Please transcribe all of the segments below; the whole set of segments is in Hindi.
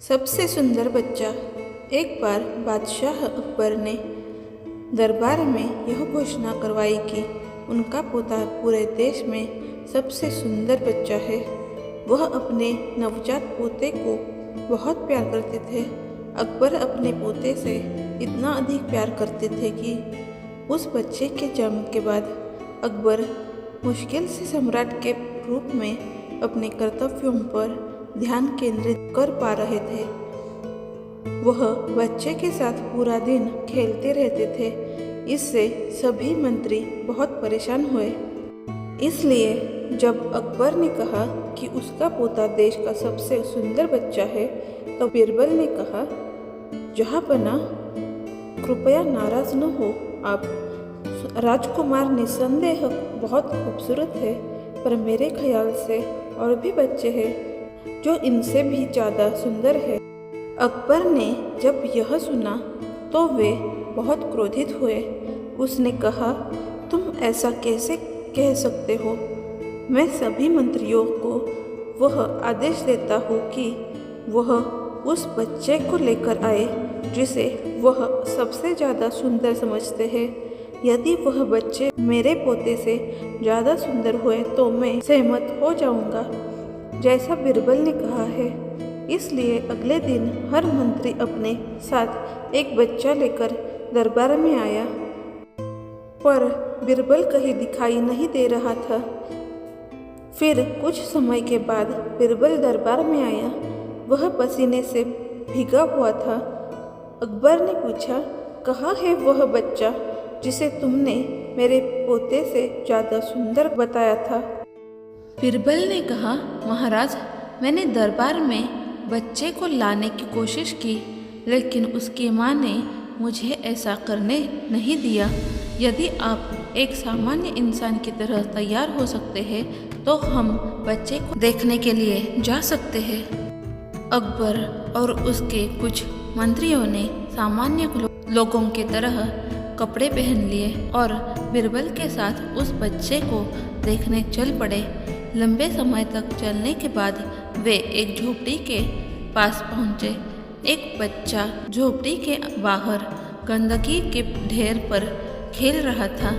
सबसे सुंदर बच्चा। एक बार बादशाह अकबर ने दरबार में यह घोषणा करवाई कि उनका पोता पूरे देश में सबसे सुंदर बच्चा है। वह अपने नवजात पोते को बहुत प्यार करते थे। अकबर अपने पोते से इतना अधिक प्यार करते थे कि उस बच्चे के जन्म के बाद अकबर मुश्किल से सम्राट के रूप में अपने कर्तव्यों पर ध्यान केंद्रित कर पा रहे थे। वह बच्चे के साथ पूरा दिन खेलते रहते थे। इससे सभी मंत्री बहुत परेशान हुए। इसलिए जब अकबर ने कहा कि उसका पोता देश का सबसे सुंदर बच्चा है, तो बीरबल ने कहा, जहांपना, कृपया नाराज न हो आप। राजकुमार निस्संदेह बहुत खूबसूरत है, पर मेरे ख्याल से और भी बच्चे हैं जो इनसे भी ज़्यादा सुंदर है। अकबर ने जब यह सुना तो वे बहुत क्रोधित हुए। उसने कहा, तुम ऐसा कैसे कह सकते हो? मैं सभी मंत्रियों को वह आदेश देता हूँ कि वह उस बच्चे को लेकर आए जिसे वह सबसे ज़्यादा सुंदर समझते हैं। यदि वह बच्चे मेरे पोते से ज़्यादा सुंदर हुए तो मैं सहमत हो जाऊंगा, जैसा बीरबल ने कहा है। इसलिए अगले दिन हर मंत्री अपने साथ एक बच्चा लेकर दरबार में आया, पर बीरबल कहीं दिखाई नहीं दे रहा था। फिर कुछ समय के बाद बीरबल दरबार में आया। वह पसीने से भीगा हुआ था। अकबर ने पूछा, कहाँ है वह बच्चा जिसे तुमने मेरे पोते से ज़्यादा सुंदर बताया था? बीरबल ने कहा, महाराज, मैंने दरबार में बच्चे को लाने की कोशिश की, लेकिन उसकी माँ ने मुझे ऐसा करने नहीं दिया। यदि आप एक सामान्य इंसान की तरह तैयार हो सकते हैं तो हम बच्चे को देखने के लिए जा सकते हैं। अकबर और उसके कुछ मंत्रियों ने सामान्य लोगों की तरह कपड़े पहन लिए और बीरबल के साथ उस बच्चे को देखने चल पड़े। लंबे समय तक चलने के बाद वे एक झोपड़ी के पास पहुँचे। एक बच्चा झोपड़ी के बाहर गंदगी के ढेर पर खेल रहा था।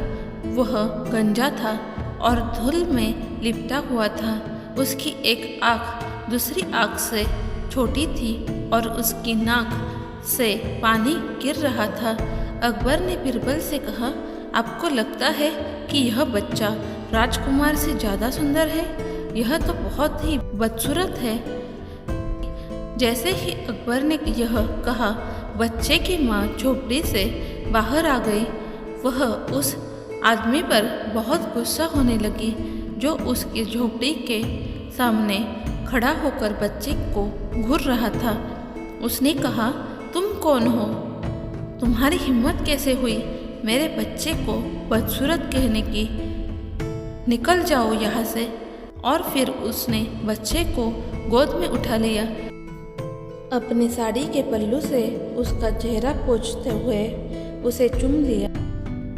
वह गंजा था और धूल में लिपटा हुआ था। उसकी एक आँख दूसरी आँख से छोटी थी और उसकी नाक से पानी गिर रहा था। अकबर ने बीरबल से कहा, आपको लगता है कि यह बच्चा राजकुमार से ज़्यादा सुंदर है? यह तो बहुत ही बदसूरत है। जैसे ही अकबर ने यह कहा, बच्चे की माँ झोपड़ी से बाहर आ गई। वह उस आदमी पर बहुत गुस्सा होने लगी जो उसकी झोपड़ी के सामने खड़ा होकर बच्चे को घूर रहा था। उसने कहा, तुम कौन हो? तुम्हारी हिम्मत कैसे हुई मेरे बच्चे को बदसूरत कहने की? निकल जाओ यहाँ से। और फिर उसने बच्चे को गोद में उठा लिया। अपनी साड़ी के पल्लू से उसका चेहरा पोंछते हुए उसे चूम लिया।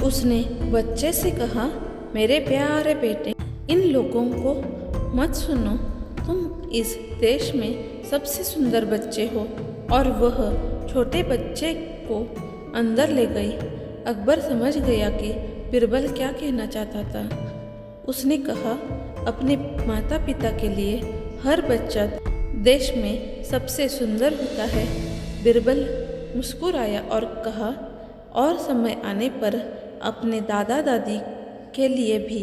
उसने बच्चे से कहा, मेरे प्यारे बेटे, इन लोगों को मत सुनो। तुम इस देश में सबसे सुंदर बच्चे हो। और वह छोटे बच्चे को अंदर ले गई। अकबर समझ गया कि बीरबल क्या कहना चाहता था। उसने कहा, अपने माता पिता के लिए हर बच्चा देश में सबसे सुंदर होता है। बीरबल मुस्कुराया और कहा, और समय आने पर अपने दादा दादी के लिए भी।